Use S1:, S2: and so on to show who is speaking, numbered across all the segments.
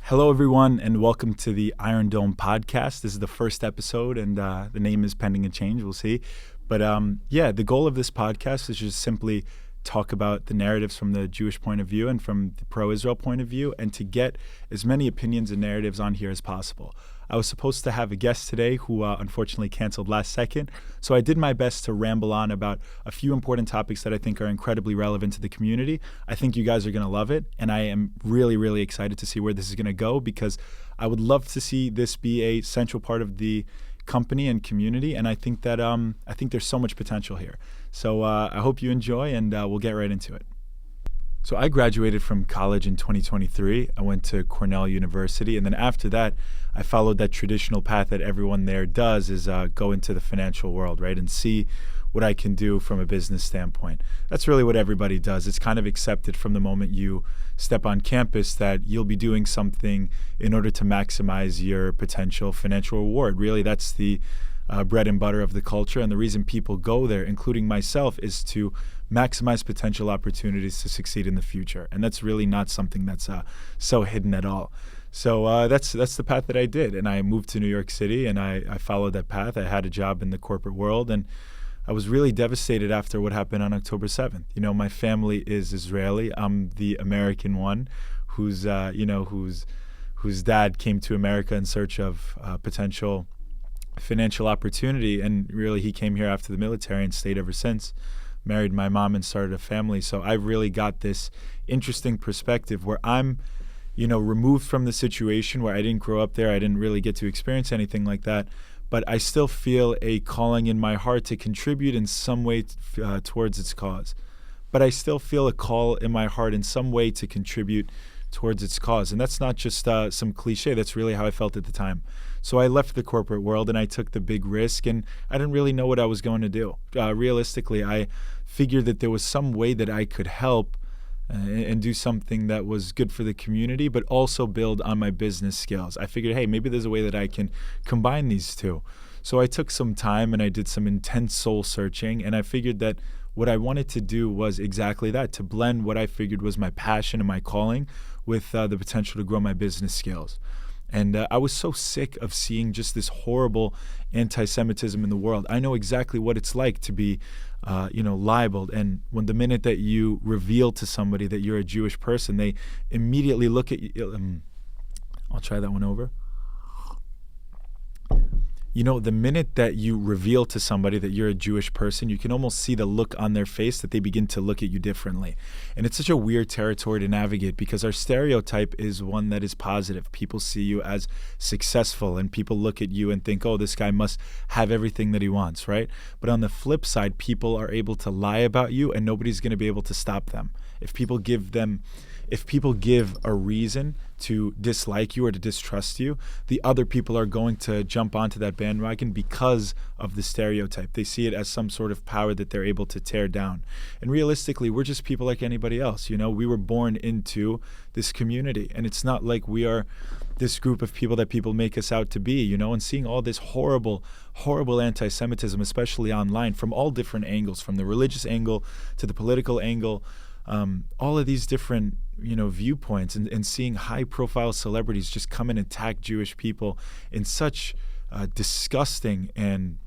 S1: Hello, everyone, and welcome to the Iron Dome podcast. This is the first episode, and the name is pending a change. We'll see. But the goal of this podcast is just simply talk about the narratives from the Jewish point of view and from the pro-Israel point of view, and to get as many opinions and narratives on here as possible. I was supposed to have a guest today who unfortunately canceled last second, so I did my best to ramble on about a few important topics that I think are incredibly relevant to the community. I think you guys are going to love it, and I am really, really excited to see where this is going to go, because I would love to see this be a central part of the company and community, and I think that there's so much potential here. So I hope you enjoy, and we'll get right into it. So I graduated from college in 2023. I went to Cornell University, and then after that, I followed that traditional path that everyone there does, is go into the financial world, right, and see what I can do from a business standpoint. That's really what everybody does. It's kind of accepted from the moment you step on campus that you'll be doing something in order to maximize your potential financial reward. Really, that's the bread and butter of the culture, and the reason people go there, including myself, is to maximize potential opportunities to succeed in the future. And that's really not something that's so hidden at all. So that's the path that I did, and I moved to New York City, and I followed that path. I had a job in the corporate world, and I was really devastated after what happened on October 7th. You know, my family is Israeli. I'm the American one whose dad came to America in search of potential financial opportunity, and really he came here after the military and stayed ever since. Married my mom and started a family. So I've really got this interesting perspective where I'm removed from the situation, where I didn't grow up there. I didn't really get to experience anything like that. But I still feel a calling in my heart to contribute in some way towards its cause. But I still feel a call in my heart in some way to contribute towards its cause. And that's not just some cliche. That's really how I felt at the time. So I left the corporate world and I took the big risk, and I didn't really know what I was going to do. Realistically, I figured that there was some way that I could help and do something that was good for the community, but also build on my business skills. I figured, hey, maybe there's a way that I can combine these two. So I took some time and I did some intense soul searching, and I figured that what I wanted to do was exactly that, to blend what I figured was my passion and my calling with the potential to grow my business skills. And I was so sick of seeing just this horrible anti-Semitism in the world. I know exactly what it's like to be, libeled. And when the minute that you reveal to somebody that you're a Jewish person, they immediately look at you. I'll try that one over. The minute that you reveal to somebody that you're a Jewish person, you can almost see the look on their face that they begin to look at you differently. And it's such a weird territory to navigate, because our stereotype is one that is positive. People see you as successful, and people look at you and think, oh, this guy must have everything that he wants, right? But on the flip side, people are able to lie about you, and nobody's going to be able to stop them. If people give a reason to dislike you or to distrust you, the other people are going to jump onto that bandwagon because of the stereotype. They see it as some sort of power that they're able to tear down. And realistically, we're just people like anybody else. We were born into this community, and it's not like we are this group of people that people make us out to be, and seeing all this horrible, horrible anti-Semitism, especially online, from all different angles, from the religious angle to the political angle, all of these different viewpoints, and seeing high-profile celebrities just come and attack Jewish people in such disgusting and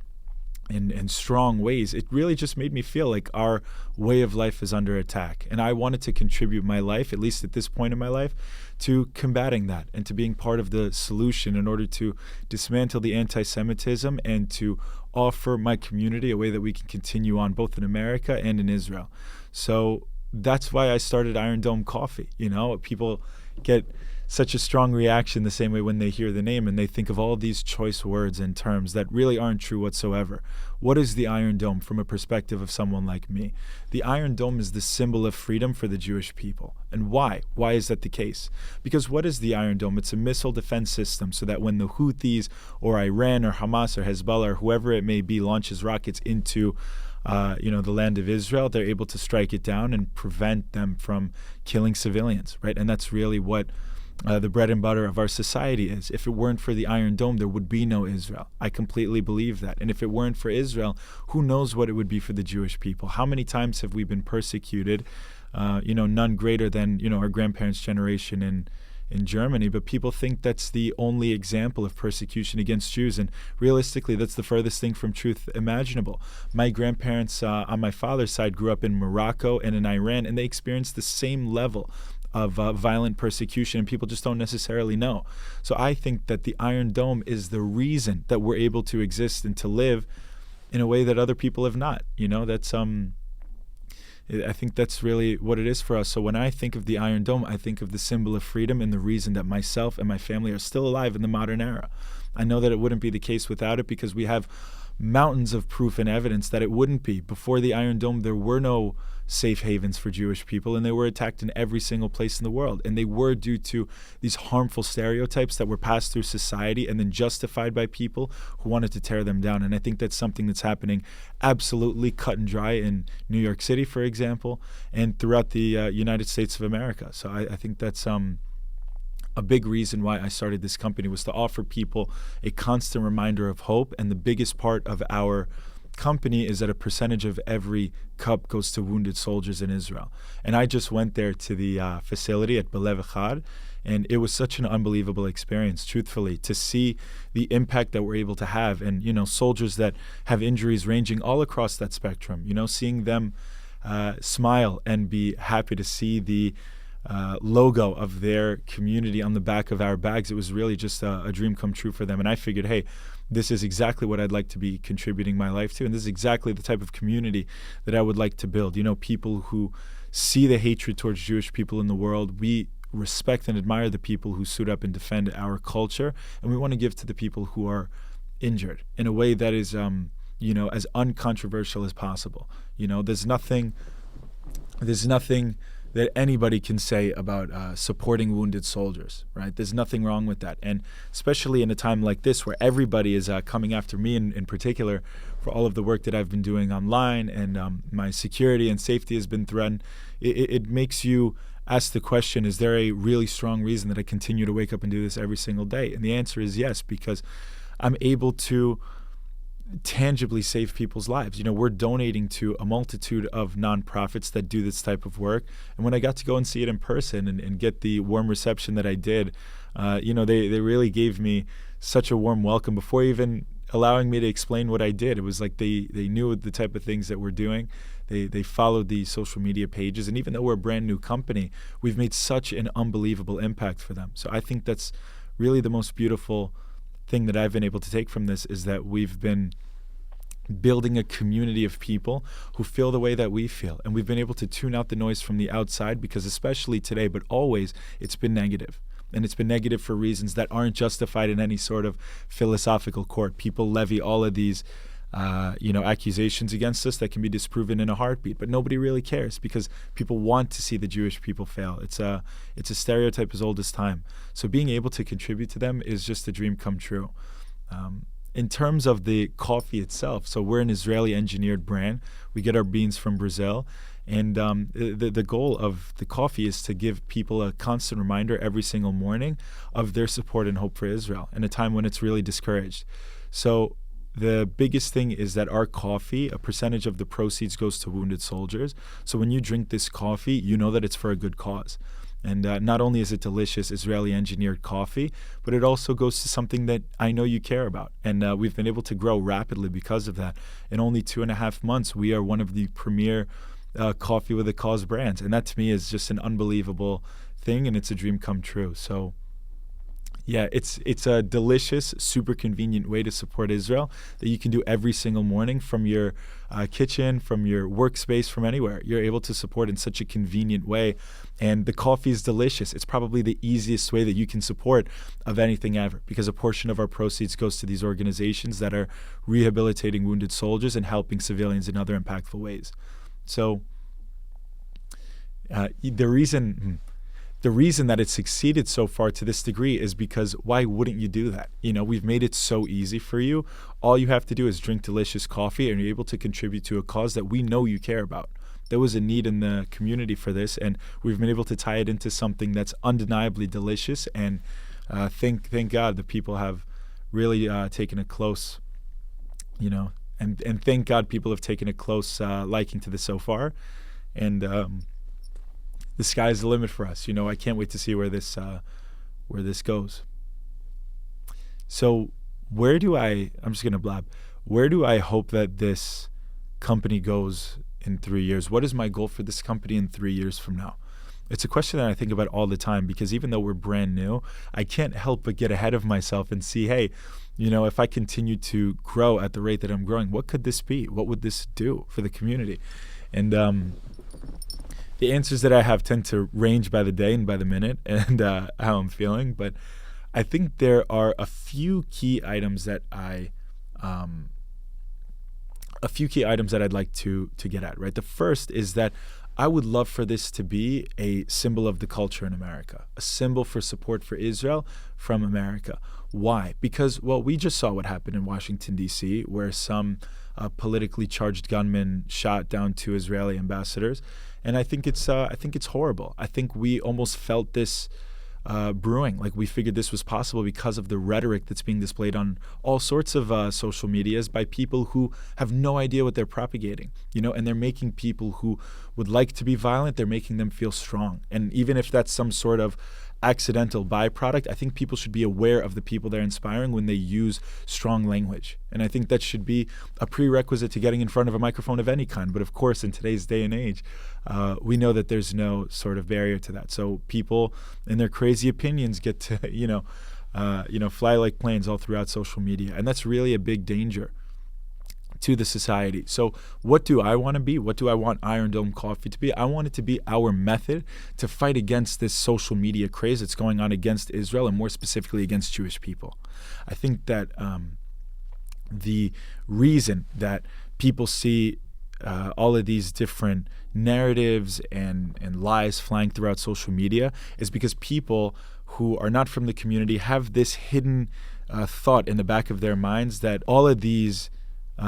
S1: strong ways, it really just made me feel like our way of life is under attack. And I wanted to contribute my life, at least at this point in my life, to combating that and to being part of the solution in order to dismantle the anti-Semitism and to offer my community a way that we can continue on both in America and in Israel. So that's why I started Iron Dome Coffee. People get such a strong reaction the same way when they hear the name, and they think of all these choice words and terms that really aren't true whatsoever. What is the Iron Dome from a perspective of someone like me? The Iron Dome is the symbol of freedom for the Jewish people. And why? Why is that the case? Because what is the Iron Dome? It's a missile defense system, so that when the Houthis or Iran or Hamas or Hezbollah or whoever it may be launches rockets into the land of Israel, they're able to strike it down and prevent them from killing civilians, right? And that's really what the bread and butter of our society is. If it weren't for the Iron Dome, there would be no Israel. I completely believe that. And if it weren't for Israel, who knows what it would be for the Jewish people? How many times have we been persecuted? None greater than, our grandparents' generation in Germany, but people think that's the only example of persecution against Jews. And realistically, that's the furthest thing from truth imaginable. My grandparents on my father's side grew up in Morocco and in Iran, and they experienced the same level of violent persecution, and people just don't necessarily know. So I think that the Iron Dome is the reason that we're able to exist and to live in a way that other people have not. That's I think that's really what it is for us. So when I think of the Iron Dome, I think of the symbol of freedom and the reason that myself and my family are still alive in the modern era. I know that it wouldn't be the case without it, because we have mountains of proof and evidence that it wouldn't be. Before the Iron Dome, there were no safe havens for Jewish people, and they were attacked in every single place in the world. And they were due to these harmful stereotypes that were passed through society and then justified by people who wanted to tear them down. And I think that's something that's happening absolutely cut and dry in New York City, for example, and throughout the United States of America. So I think that's a big reason why I started this company, was to offer people a constant reminder of hope. And the biggest part of our company is that a percentage of every cup goes to wounded soldiers in Israel. And I just went there to the facility at Belev Echad, and it was such an unbelievable experience, truthfully, to see the impact that we're able to have. And, soldiers that have injuries ranging all across that spectrum, seeing them smile and be happy to see the logo of their community on the back of our bags. It was really just a dream come true for them. And I figured, hey, this is exactly what I'd like to be contributing my life to. And this is exactly the type of community that I would like to build. People who see the hatred towards Jewish people in the world. We respect and admire the people who suit up and defend our culture. And we want to give to the people who are injured in a way that is, as uncontroversial as possible. There's nothing that anybody can say about supporting wounded soldiers, right? There's nothing wrong with that. And especially in a time like this, where everybody is coming after me in particular for all of the work that I've been doing online, and my security and safety has been threatened, it makes you ask the question, is there a really strong reason that I continue to wake up and do this every single day? And the answer is yes, because I'm able to tangibly save people's lives. We're donating to a multitude of nonprofits that do this type of work. And when I got to go and see it in person and get the warm reception that I did, they really gave me such a warm welcome before even allowing me to explain what I did. It was like they knew the type of things that we're doing. They followed the social media pages. And even though we're a brand new company, we've made such an unbelievable impact for them. So I think that's really the most beautiful thing that I've been able to take from this, is that we've been building a community of people who feel the way that we feel. And we've been able to tune out the noise from the outside, because especially today, but always, it's been negative. And it's been negative for reasons that aren't justified in any sort of philosophical court. People levy all of these accusations against us that can be disproven in a heartbeat, but nobody really cares, because people want to see the Jewish people fail. It's a stereotype as old as time. So being able to contribute to them is just a dream come true. In terms of the coffee itself, so we're an Israeli engineered brand. We get our beans from Brazil. And the goal of the coffee is to give people a constant reminder every single morning of their support and hope for Israel in a time when it's really discouraged. So the biggest thing is that our coffee, a percentage of the proceeds goes to wounded soldiers. So when you drink this coffee, you know that it's for a good cause. And not only is it delicious Israeli engineered coffee, but it also goes to something that I know you care about. And we've been able to grow rapidly because of that. In only 2.5 months, we are one of the premier coffee with a cause brands. And that to me is just an unbelievable thing, and it's a dream come true. So yeah, it's a delicious, super convenient way to support Israel that you can do every single morning from your kitchen, from your workspace, from anywhere. You're able to support in such a convenient way. And the coffee is delicious. It's probably the easiest way that you can support of anything ever, because a portion of our proceeds goes to these organizations that are rehabilitating wounded soldiers and helping civilians in other impactful ways. So the reason that it's succeeded so far to this degree is because why wouldn't you do that? We've made it so easy for you. All you have to do is drink delicious coffee, and you're able to contribute to a cause that we know you care about. There was a need in the community for this, and we've been able to tie it into something that's undeniably delicious. And thank God the people have really taken a close, and thank God people have taken a close liking to this so far. And the sky's the limit for us. I can't wait to see where this where this goes. So I'm just going to blab, where do I hope that this company goes in 3 years? What is my goal for this company in 3 years from now? It's a question that I think about all the time, because even though we're brand new, I can't help but get ahead of myself and see, hey, if I continue to grow at the rate that I'm growing, what could this be? What would this do for the community? And the answers that I have tend to range by the day and by the minute and how I'm feeling. But I think there are a few key items that I'd like to get at, right? The first is that I would love for this to be a symbol of the culture in America, a symbol for support for Israel from America. Why? Because, well, we just saw what happened in Washington, D.C., where some politically charged gunmen shot down 2 Israeli ambassadors. And I think it's horrible. I think we almost felt this brewing. Like, we figured this was possible because of the rhetoric that's being displayed on all sorts of social medias by people who have no idea what they're propagating, and they're making people who would like to be violent, they're making them feel strong. And even if that's some sort of accidental byproduct, I think people should be aware of the people they're inspiring when they use strong language. And I think that should be a prerequisite to getting in front of a microphone of any kind. But of course, in today's day and age, we know that there's no sort of barrier to that. So people and their crazy opinions get to, fly like planes all throughout social media. And that's really a big danger to the society. So what do I want to be? What do I want Iron Dome Coffee to be? I want it to be our method to fight against this social media craze that's going on against Israel, and more specifically against Jewish people. I think that the reason that people see all of these different narratives and lies flying throughout social media is because people who are not from the community have this hidden thought in the back of their minds that all of these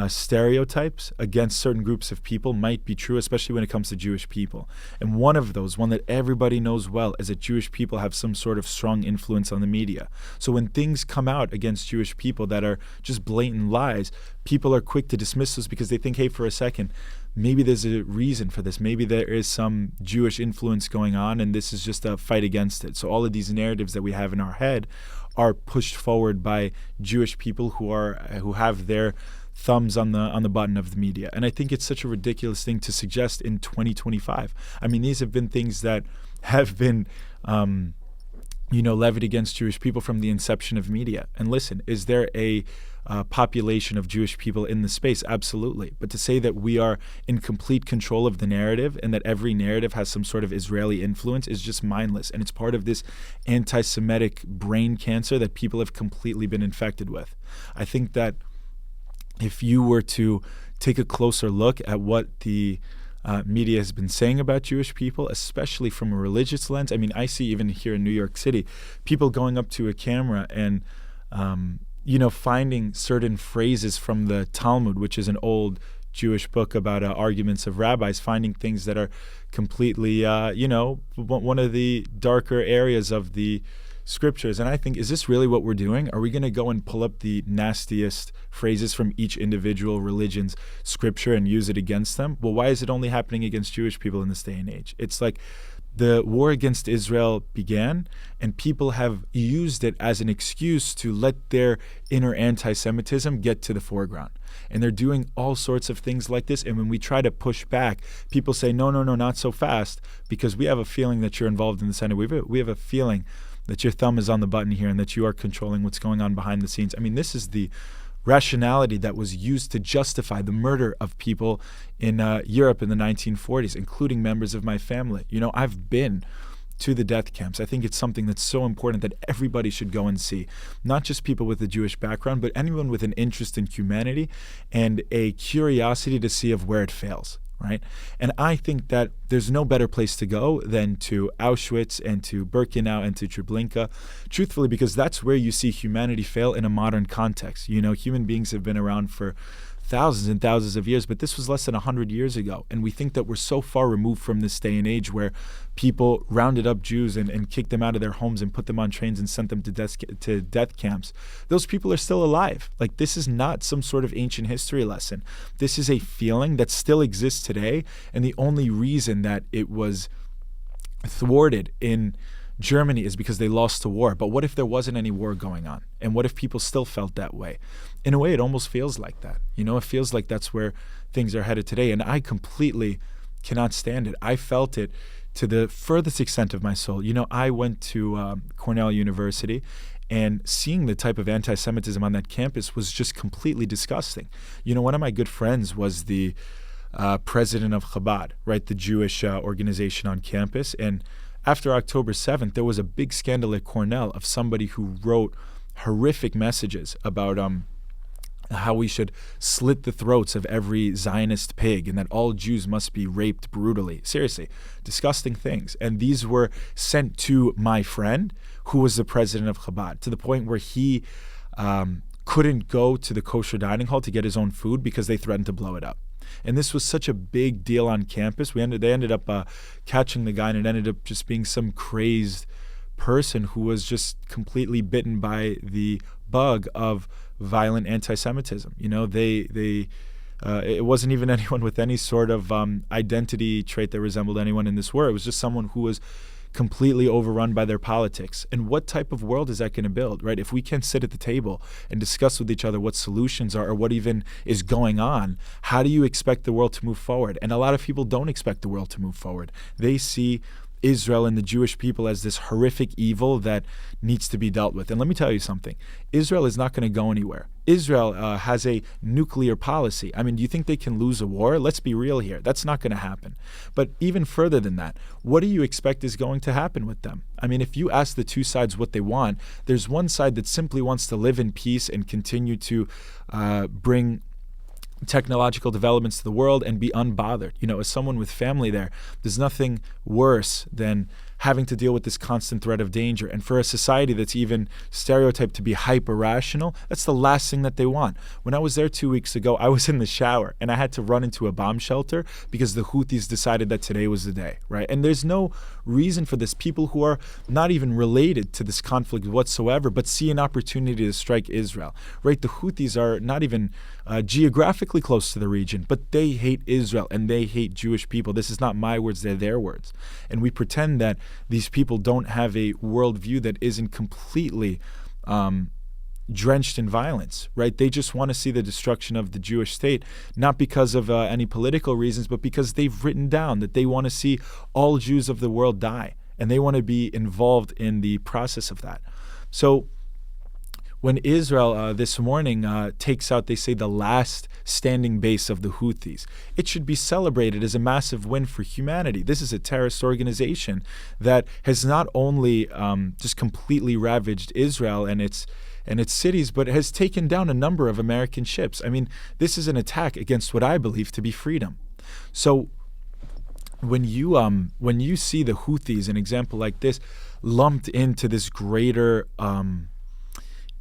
S1: stereotypes against certain groups of people might be true, especially when it comes to Jewish people. And one of those, one that everybody knows well, is that Jewish people have some sort of strong influence on the media. So when things come out against Jewish people that are just blatant lies, people are quick to dismiss those because they think, hey, for a second, maybe there's a reason for this. Maybe there is some Jewish influence going on, and this is just a fight against it. So all of these narratives that we have in our head are pushed forward by Jewish people who have their thumbs on the button of the media. And I think it's such a ridiculous thing to suggest in 2025. I mean, these have been things that have been levied against Jewish people from the inception of media. And listen, is there a population of Jewish people in the space? Absolutely. But to say that we are in complete control of the narrative and that every narrative has some sort of Israeli influence is just mindless. And it's part of this anti-Semitic brain cancer that people have completely been infected with. I think that if you were to take a closer look at what the media has been saying about Jewish people, especially from a religious lens, I mean, I see even here in New York City, people going up to a camera and, finding certain phrases from the Talmud, which is an old Jewish book about arguments of rabbis, finding things that are completely, one of the darker areas of the scriptures. And I think, is this really what we're doing? Are we going to go and pull up the nastiest phrases from each individual religion's scripture and use it against them? Well, why is it only happening against Jewish people in this day and age? It's like the war against Israel began, and people have used it as an excuse to let their inner anti-Semitism get to the foreground. And they're doing all sorts of things like this. And when we try to push back, people say, no, not so fast, because we have a feeling that you're involved in the Senate. We have a feeling that your thumb is on the button here and that you are controlling what's going on behind the scenes. I mean, this is the rationality that was used to justify the murder of people in Europe in the 1940s, including members of my family. I've been to the death camps. I think it's something that's so important that everybody should go and see, not just people with a Jewish background, but anyone with an interest in humanity and a curiosity to see of where it fails. Right? And I think that there's no better place to go than to Auschwitz and to Birkenau and to Treblinka, truthfully, because that's where you see humanity fail in a modern context. Human beings have been around for thousands and thousands of years, but this was less than 100 years ago. And we think that we're so far removed from this day and age where people rounded up Jews and kicked them out of their homes and put them on trains and sent them to death camps. Those people are still alive. Like, this is not some sort of ancient history lesson. This is a feeling that still exists today, and the only reason that it was thwarted in Germany is because they lost a war. But what if there wasn't any war going on? And what if people still felt that way? In a way, it almost feels like that. It feels like that's where things are headed today. And I completely cannot stand it. I felt it to the furthest extent of my soul. I went to Cornell University, and seeing the type of anti-Semitism on that campus was just completely disgusting. One of my good friends was the president of Chabad, right, the Jewish organization on campus. And after October 7th, there was a big scandal at Cornell of somebody who wrote horrific messages about how we should slit the throats of every Zionist pig and that all Jews must be raped brutally. Seriously, disgusting things. And these were sent to my friend, who was the president of Chabad, to the point where he couldn't go to the kosher dining hall to get his own food because they threatened to blow it up. And this was such a big deal on campus. They ended up catching the guy, and it ended up just being some crazed person who was just completely bitten by the bug of violent anti-Semitism. It wasn't even anyone with any sort of identity trait that resembled anyone in this world. It was just someone who was completely overrun by their politics. And what type of world is that going to build, right? If we can't sit at the table and discuss with each other what solutions are or what even is going on, how do you expect the world to move forward? And a lot of people don't expect the world to move forward. They see Israel and the Jewish people as this horrific evil that needs to be dealt with. And let me tell you something. Israel is not going to go anywhere. Israel has a nuclear policy. I mean, do you think they can lose a war? Let's be real here. That's not going to happen. But even further than that, what do you expect is going to happen with them? I mean, if you ask the two sides what they want, there's one side that simply wants to live in peace and continue to bring technological developments to the world and be unbothered. As someone with family there's nothing worse than having to deal with this constant threat of danger. And for a society that's even stereotyped to be hyper-rational, that's the last thing that they want. When I was there 2 weeks ago, I was in the shower and I had to run into a bomb shelter because the Houthis decided that today was the day, right? And there's no reason for this. People who are not even related to this conflict whatsoever, but see an opportunity to strike Israel, right? The Houthis are not even geographically close to the region, but they hate Israel and they hate Jewish people. This is not my words, they're their words. And we pretend that these people don't have a worldview that isn't completely drenched in violence, right? They just want to see the destruction of the Jewish state, not because of any political reasons, but because they've written down that they want to see all Jews of the world die, and they want to be involved in the process of that. So when Israel this morning takes out, they say, the last standing base of the Houthis, it should be celebrated as a massive win for humanity. This is a terrorist organization that has not only just completely ravaged Israel and its cities, but has taken down a number of American ships. I mean, this is an attack against what I believe to be freedom. So when you see the Houthis, an example like this, lumped into this greater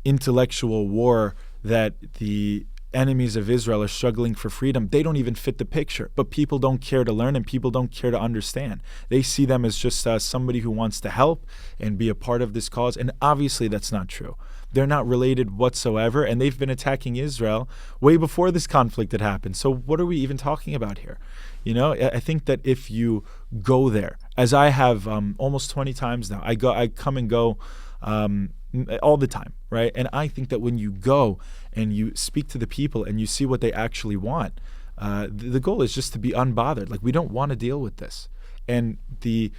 S1: intellectual war that the enemies of Israel are struggling for freedom, they don't even fit the picture. But people don't care to learn and people don't care to understand. They see them as just somebody who wants to help and be a part of this cause. And obviously that's not true. They're not related whatsoever, and they've been attacking Israel way before this conflict had happened. So what are we even talking about here? I think that if you go there, as I have almost 20 times now, I come and go all the time, right? And I think that when you go and you speak to the people and you see what they actually want, the goal is just to be unbothered. Like, we don't want to deal with this. And the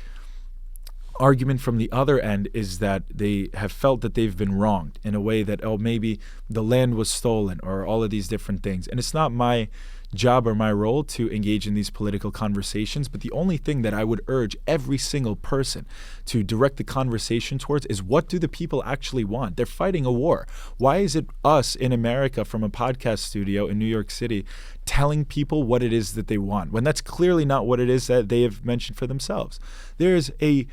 S1: argument from the other end is that they have felt that they've been wronged in a way that, maybe the land was stolen or all of these different things. And it's not my job or my role to engage in these political conversations, but the only thing that I would urge every single person to direct the conversation towards is, what do the people actually want? They're fighting a war. Why is it us in America from a podcast studio in New York City telling people what it is that they want, when that's clearly not what it is that they have mentioned for themselves? There's a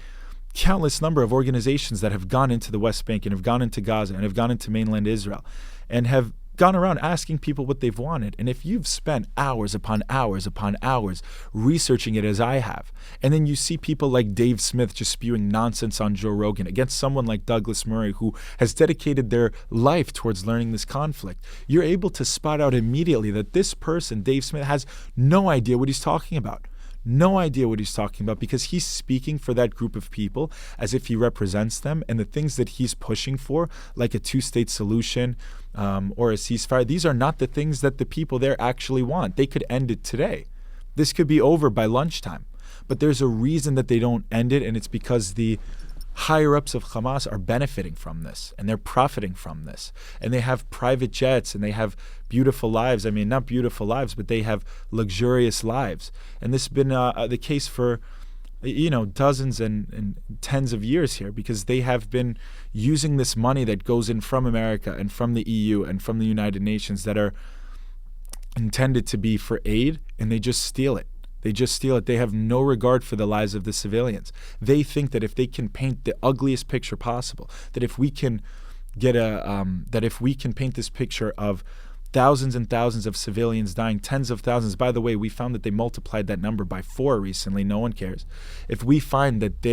S1: countless number of organizations that have gone into the West Bank and have gone into Gaza and have gone into mainland Israel and have gone around asking people what they've wanted. And if you've spent hours upon hours upon hours researching it, as I have, and then you see people like Dave Smith just spewing nonsense on Joe Rogan against someone like Douglas Murray, who has dedicated their life towards learning this conflict, you're able to spot out immediately that this person, Dave Smith, has no idea what he's talking about. no idea what he's talking about, because he's speaking for that group of people as if he represents them, and the things that he's pushing for, like a two-state solution or a ceasefire, these are not the things that the people there actually want. They could end it today. This could be over by lunchtime. But there's a reason that they don't end it, and it's because the higher-ups of Hamas are benefiting from this, and they're profiting from this. And they have private jets, and they have beautiful lives. I mean, not beautiful lives, but they have luxurious lives. And this has been the case for, dozens and tens of years here, because they have been using this money that goes in from America and from the EU and from the United Nations that are intended to be for aid, and they just steal it. They just steal it. They have no regard for the lives of the civilians. They think that if they can paint the ugliest picture possible, that if we can paint this picture of thousands and thousands of civilians dying, tens of thousands. By the way, we found that they multiplied that number by 4 recently. No one cares. If we find that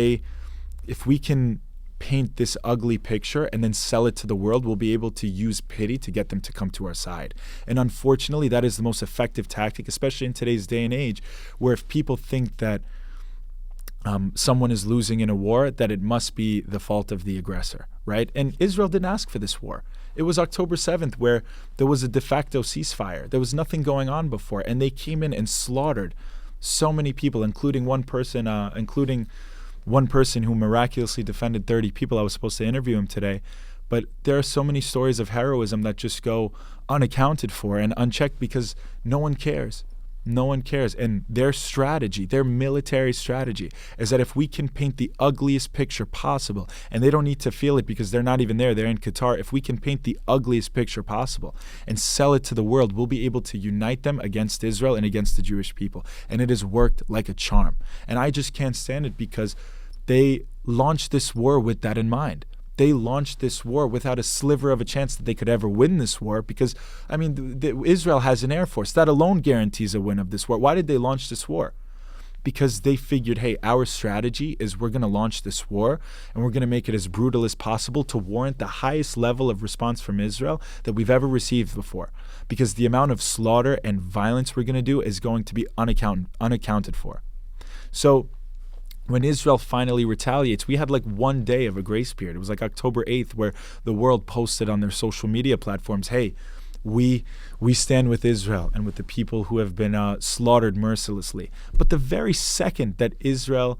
S1: if we can paint this ugly picture and then sell it to the world, we'll be able to use pity to get them to come to our side. And unfortunately, that is the most effective tactic, especially in today's day and age, where if people think that someone is losing in a war, that it must be the fault of the aggressor, right? And Israel didn't ask for this war. It was October 7th where there was a de facto ceasefire. There was nothing going on before, and they came in and slaughtered so many people, including one person who miraculously defended 30 people. I was supposed to interview him today. But there are so many stories of heroism that just go unaccounted for and unchecked because no one cares. No one cares. And their strategy, their military strategy, is that if we can paint the ugliest picture possible, and they don't need to feel it because they're not even there, they're in Qatar, if we can paint the ugliest picture possible and sell it to the world, we'll be able to unite them against Israel and against the Jewish people. And it has worked like a charm. And I just can't stand it because they launched this war with that in mind. They launched this war without a sliver of a chance that they could ever win this war because, I mean, Israel has an air force. That alone guarantees a win of this war. Why did they launch this war? Because they figured, hey, our strategy is we're going to launch this war and we're going to make it as brutal as possible to warrant the highest level of response from Israel that we've ever received before. Because the amount of slaughter and violence we're going to do is going to be unaccounted for. So when Israel finally retaliates, we had like 1 day of a grace period. It was like October 8th where the world posted on their social media platforms, hey, we stand with Israel and with the people who have been slaughtered mercilessly. But the very second that Israel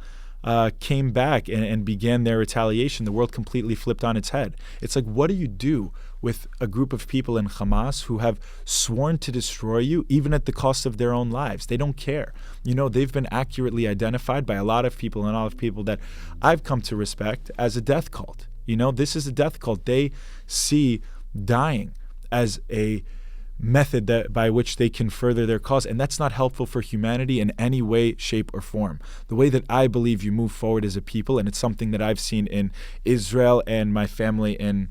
S1: came back and began their retaliation, the world completely flipped on its head. It's like, what do you do with a group of people in Hamas who have sworn to destroy you even at the cost of their own lives? They don't care. They've been accurately identified by a lot of people and a lot of people that I've come to respect as a death cult. This is a death cult. They see dying as a method by which they can further their cause, and that's not helpful for humanity in any way, shape, or form. The way that I believe you move forward as a people, and it's something that I've seen in Israel and my family in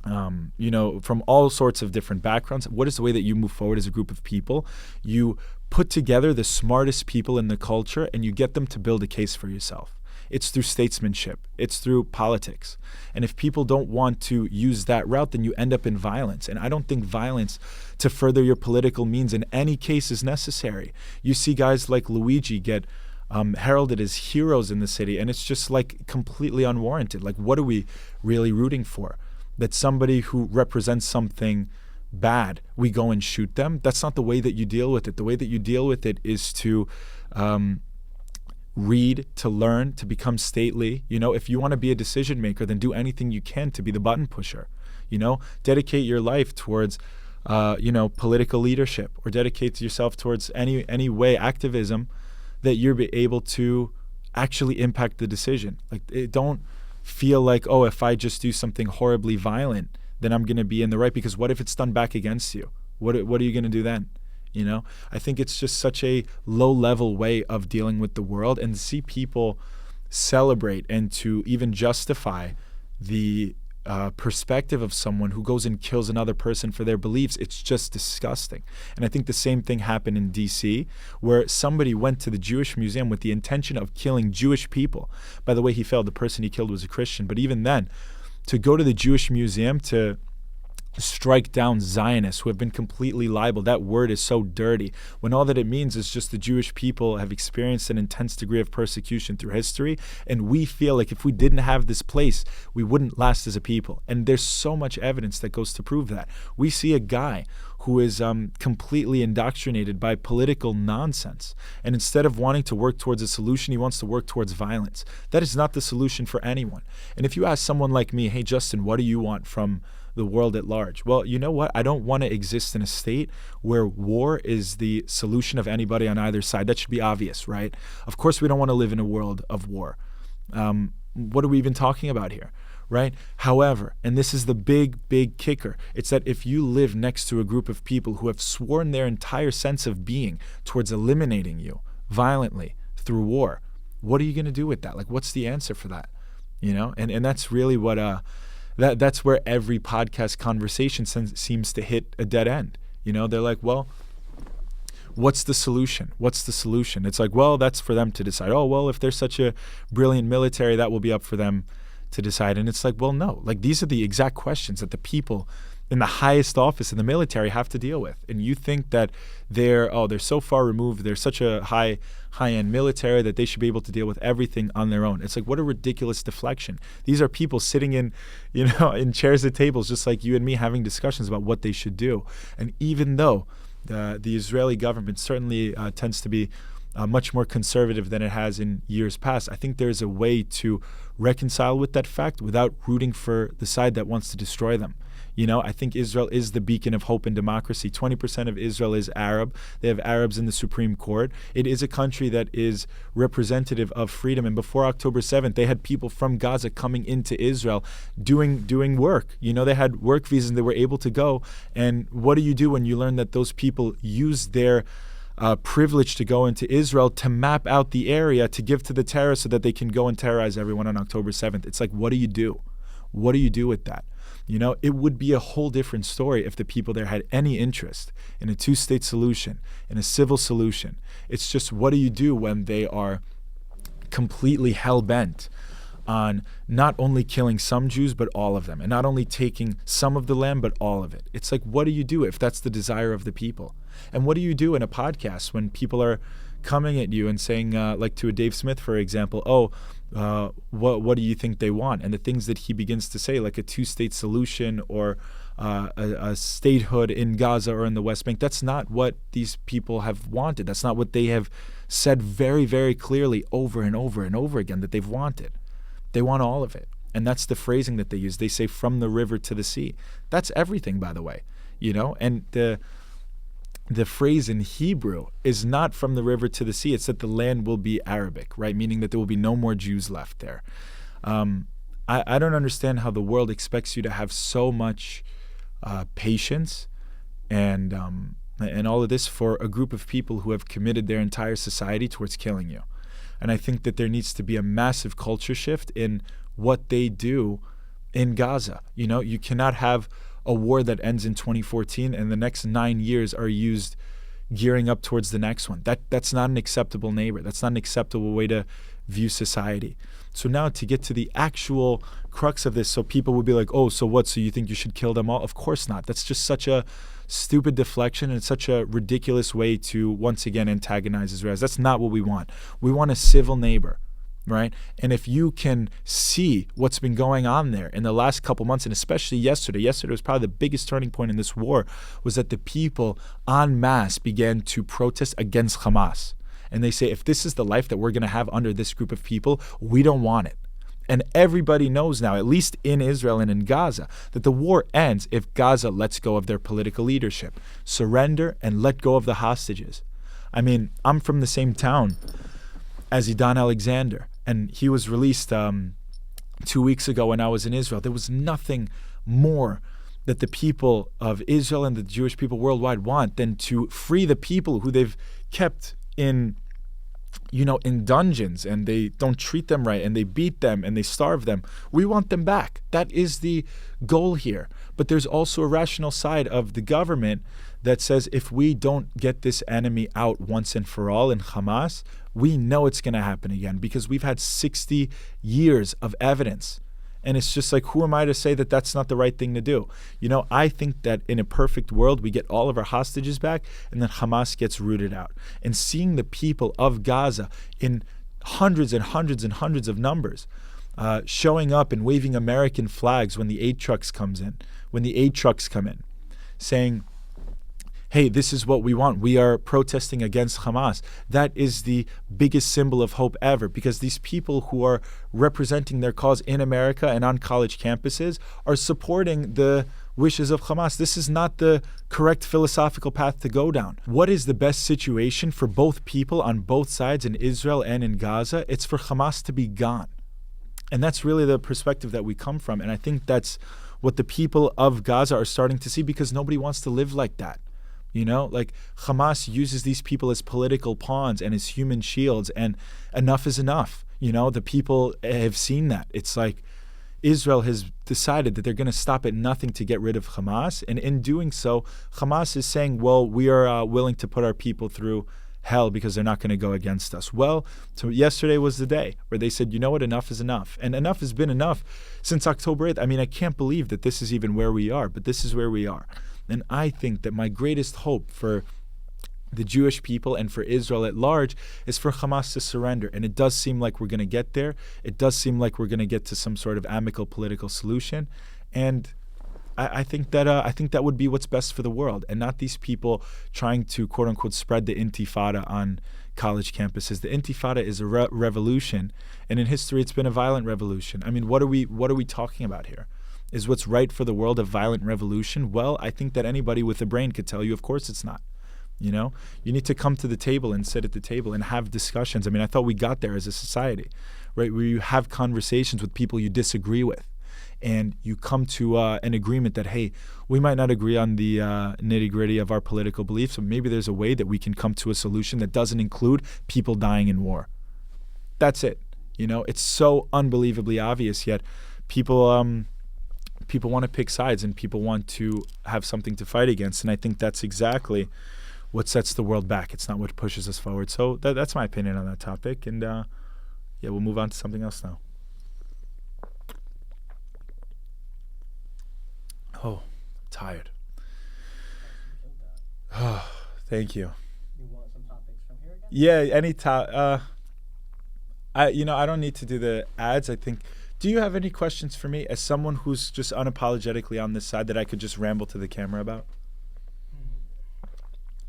S1: from all sorts of different backgrounds. What is the way that you move forward as a group of people? You put together the smartest people in the culture and you get them to build a case for yourself. It's through statesmanship. It's through politics. And if people don't want to use that route, then you end up in violence. And I don't think violence to further your political means in any case is necessary. You see guys like Luigi get heralded as heroes in the city, and it's just like completely unwarranted. Like, what are we really rooting for? That somebody who represents something bad, we go and shoot them? That's not the way that you deal with it. The way that you deal with it is to read, to learn, to become stately. If you want to be a decision maker, then do anything you can to be the button pusher. Dedicate your life towards political leadership, or dedicate yourself towards any way activism that you're able to actually impact the decision. Don't feel like, oh, if I just do something horribly violent, then I'm going to be in the right, because what if it's done back against you? What are you going to do then? I think it's just such a low-level way of dealing with the world, and to see people celebrate and to even justify the perspective of someone who goes and kills another person for their beliefs, it's just disgusting. And I think the same thing happened in D.C., where somebody went to the Jewish Museum with the intention of killing Jewish people. By the way, he failed. The person he killed was a Christian. But even then, to go to the Jewish Museum to strike down Zionists who have been completely libeled. That word is so dirty, when all that it means is just the Jewish people have experienced an intense degree of persecution through history, and we feel like if we didn't have this place, we wouldn't last as a people. And there's so much evidence that goes to prove that. We see a guy who is completely indoctrinated by political nonsense, and instead of wanting to work towards a solution, he wants to work towards violence. That is not the solution for anyone. And if you ask someone like me, hey Justin, what do you want from the world at large? Well, you know what? I don't want to exist in a state where war is the solution of anybody on either side. That should be obvious, right? Of course, we don't want to live in a world of war. What are we even talking about here, right? However, and this is the big kicker, it's that if you live next to a group of people who have sworn their entire sense of being towards eliminating you violently through war, what are you going to do with that? Like, what's the answer for that? You know, and that's really what that's where every podcast conversation seems to hit a dead end. You know, they're like, well, what's the solution? What's the solution? It's like, well, that's for them to decide. Oh, well, if they're such a brilliant military, that will be up for them to decide. And it's like, well, no. Like, these are the exact questions that the people in the highest office in the military have to deal with. And you think that they're so far removed, they're such a high-end military that they should be able to deal with everything on their own. It's like, what a ridiculous deflection. These are people sitting in chairs at tables just like you and me, having discussions about what they should do. And even though the Israeli government certainly tends to be much more conservative than it has in years past, I think there's a way to reconcile with that fact without rooting for the side that wants to destroy them. You know, I think Israel is the beacon of hope and democracy. 20% of Israel is Arab. They have Arabs in the Supreme Court. It is a country that is representative of freedom. And before October 7th, they had people from Gaza coming into Israel doing work. You know, they had work visas and they were able to go. And what do you do when you learn that those people used their privilege to go into Israel to map out the area to give to the terrorists so that they can go and terrorize everyone on October 7th? It's like, what do you do? What do you do with that? You know, it would be a whole different story if the people there had any interest in a two-state solution, in a civil solution. It's just, what do you do when they are completely hell-bent on not only killing some Jews, but all of them, and not only taking some of the land, but all of it? It's like, what do you do if that's the desire of the people? And what do you do in a podcast when people are coming at you and saying, like to a Dave Smith, for example, what do you think they want? And the things that he begins to say, like a two-state solution or a statehood in Gaza or in the West Bank, that's not what these people have wanted. That's not what they have said very, very clearly over and over and over again that they've wanted. They want all of it. And that's the phrasing that they use. They say from the river to the sea. That's everything, by the way. You know, and the phrase in Hebrew is not from the river to the sea. It's that the land will be Arabic, right? Meaning that there will be no more Jews left there. I don't understand how the world expects you to have so much patience and all of this for a group of people who have committed their entire society towards killing you. And I think that there needs to be a massive culture shift in what they do in Gaza. You know, you cannot have a war that ends in 2014 and the next 9 years are used gearing up towards the next one. That's not an acceptable neighbor. That's not an acceptable way to view society. So now to get to the actual crux of this, so people would be like, oh, so what? So you think you should kill them all? Of course not. That's just such a stupid deflection and such a ridiculous way to once again antagonize Israelis. That's not what we want. We want a civil neighbor. Right? And if you can see what's been going on there in the last couple months, and especially yesterday was probably the biggest turning point in this war, was that the people en masse began to protest against Hamas. And they say, if this is the life that we're going to have under this group of people, we don't want it. And everybody knows now, at least in Israel and in Gaza, that the war ends if Gaza lets go of their political leadership, surrender, and let go of the hostages. I mean, I'm from the same town as Idan Alexander, and he was released 2 weeks ago when I was in Israel. There was nothing more that the people of Israel and the Jewish people worldwide want than to free the people who they've kept in dungeons, and they don't treat them right, and they beat them, and they starve them. We want them back. That is the goal here. But there's also a rational side of the government that says if we don't get this enemy out once and for all in Hamas, we know it's going to happen again because we've had 60 years of evidence. And it's just like, who am I to say that that's not the right thing to do? I think that in a perfect world, we get all of our hostages back and then Hamas gets rooted out. And seeing the people of Gaza in hundreds and hundreds and hundreds of numbers showing up and waving American flags when the aid trucks come in, saying, hey, this is what we want. We are protesting against Hamas. That is the biggest symbol of hope ever, because these people who are representing their cause in America and on college campuses are supporting the wishes of Hamas. This is not the correct philosophical path to go down. What is the best situation for both people on both sides, in Israel and in Gaza? It's for Hamas to be gone. And that's really the perspective that we come from. And I think that's what the people of Gaza are starting to see, because nobody wants to live like that. Like Hamas uses these people as political pawns and as human shields, and enough is enough. The people have seen that. It's like Israel has decided that they're going to stop at nothing to get rid of Hamas. And in doing so, Hamas is saying, well, we are willing to put our people through hell because they're not going to go against us. Well, so yesterday was the day where they said, you know what, enough is enough. And enough has been enough since October 8th. I mean, I can't believe that this is even where we are, but this is where we are. And I think that my greatest hope for the Jewish people and for Israel at large is for Hamas to surrender. And it does seem like we're going to get there. It does seem like we're going to get to some sort of amicable political solution. And I think that would be what's best for the world, and not these people trying to, quote unquote, spread the intifada on college campuses. The intifada is a revolution, and in history it's been a violent revolution. I mean, what are we talking about here? Is what's right for the world a violent revolution? Well, I think that anybody with a brain could tell you, of course it's not. You need to come to the table and sit at the table and have discussions. I mean, I thought we got there as a society, right? Where you have conversations with people you disagree with, and you come to an agreement that, hey, we might not agree on the nitty-gritty of our political beliefs, but maybe there's a way that we can come to a solution that doesn't include people dying in war. That's it. It's so unbelievably obvious, yet people want to pick sides, and people want to have something to fight against. And I think that's exactly what sets the world back. It's not what pushes us forward. So that's my opinion on that topic. And we'll move on to something else now. Oh, I'm tired. Oh, thank you.
S2: You want some topics from here again?
S1: Yeah, any I don't need to do the ads. I think. Do you have any questions for me as someone who's just unapologetically on this side that I could just ramble to the camera about?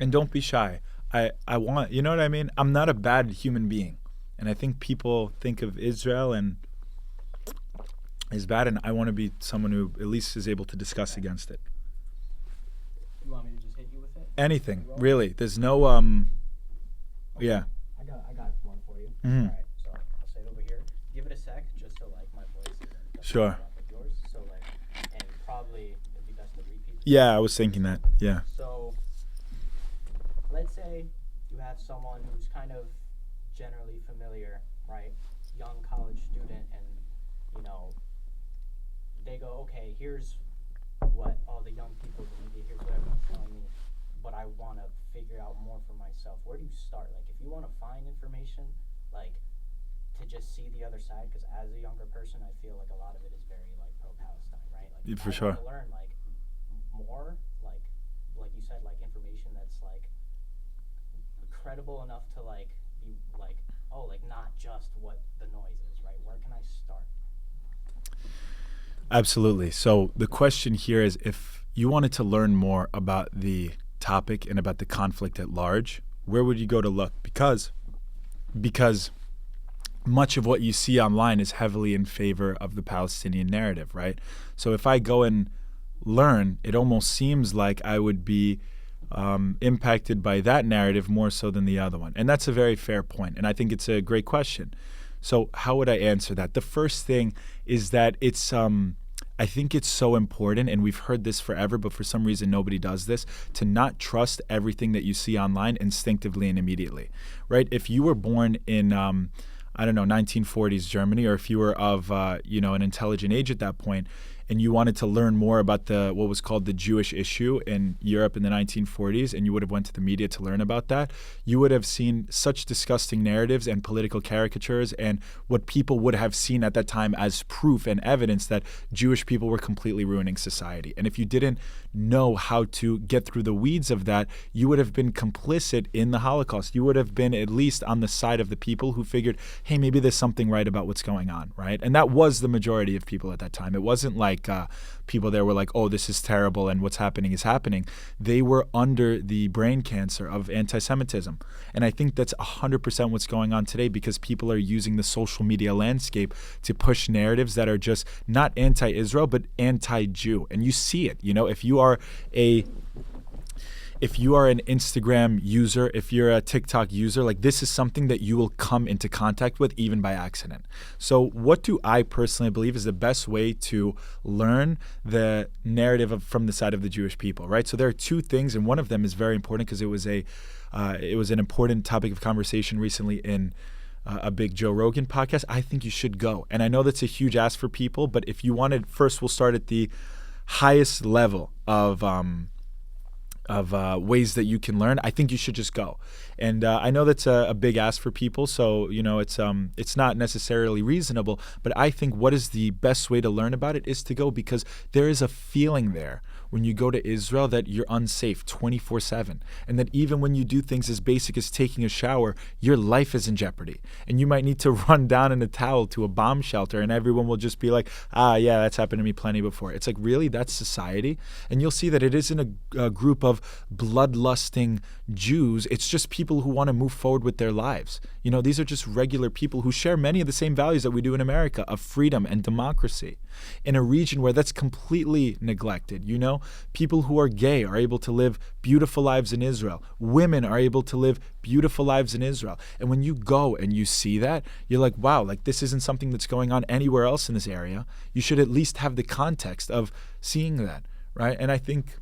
S1: And don't be shy. I want, you know what I mean? I'm not a bad human being. And I think people think of Israel and is bad, and I want to be someone who at least is able to discuss against it.
S2: You want me to just hit you with it?
S1: Anything, really. There's no yeah.
S2: I got one for you.
S1: Mm-hmm.
S2: All right, so I'll say it over here. Give it a sec, just so like my voice isn't
S1: Sure.
S2: like yours. So like, and probably it'd be best to repeat.
S1: Yeah, I was thinking that. Yeah.
S2: So let's say you have someone who's kind of generally familiar, right? Young college student, and they go, okay, here's what all the young people believe, here's what everyone's telling me, but I want to figure out more for myself. Where do you start? Like, if you want to find information, like, to just see the other side, because as a younger person, I feel like a lot of it is very, like, pro-Palestine, right? Like,
S1: Yeah, for
S2: I
S1: sure.
S2: want to learn, like, more, like you said, like, information that's, like, credible enough to, like, be, like, oh, like, not just what the noise is, right? Where can I start?
S1: Absolutely. So the question here is, if you wanted to learn more about the topic and about the conflict at large, where would you go to look? Because much of what you see online is heavily in favor of the Palestinian narrative, right? So if I go and learn, it almost seems like I would be impacted by that narrative more so than the other one. And that's a very fair point. And I think it's a great question. So how would I answer that? The first thing is that it's I think it's so important, and we've heard this forever, but for some reason nobody does this, to not trust everything that you see online instinctively and immediately, right? If you were born in, 1940s Germany, or if you were of, an intelligent age at that point, and you wanted to learn more about what was called the Jewish issue in Europe in the 1940s, and you would have went to the media to learn about that, you would have seen such disgusting narratives and political caricatures and what people would have seen at that time as proof and evidence that Jewish people were completely ruining society. And if you didn't know how to get through the weeds of that, you would have been complicit in the Holocaust. You would have been at least on the side of the people who figured, hey, maybe there's something right about what's going on, right? And that was the majority of people at that time. It wasn't like people there were like, oh, this is terrible and what's happening is happening. They were under the brain cancer of anti-Semitism. And I think that's 100% what's going on today, because people are using the social media landscape to push narratives that are just not anti-Israel, but anti-Jew. And you see it, if you are an Instagram user, if you're a TikTok user, like this is something that you will come into contact with even by accident. So what do I personally believe is the best way to learn the narrative from the side of the Jewish people, right? So there are two things, and one of them is very important because it was an important topic of conversation recently in a big Joe Rogan podcast. I think you should go. And I know that's a huge ask for people, but if you wanted, first we'll start at the highest level of ways that you can learn. I think you should just go. And I know that's a big ask for people, so it's not necessarily reasonable, but I think what is the best way to learn about it is to go, because there is a feeling there when you go to Israel that you're unsafe 24/7, and that even when you do things as basic as taking a shower, your life is in jeopardy, and you might need to run down in a towel to a bomb shelter, and everyone will just be like, yeah, that's happened to me plenty before. It's like, really? That's society? And you'll see that it isn't a group of bloodlusting Jews. It's just people who want to move forward with their lives. These are just regular people who share many of the same values that we do in America, of freedom and democracy, in a region where that's completely neglected. People who are gay are able to live beautiful lives in Israel. Women are able to live beautiful lives in Israel. And when you go and you see that, you're like, wow, like this isn't something that's going on anywhere else in this area. You should at least have the context of seeing that, right? And I think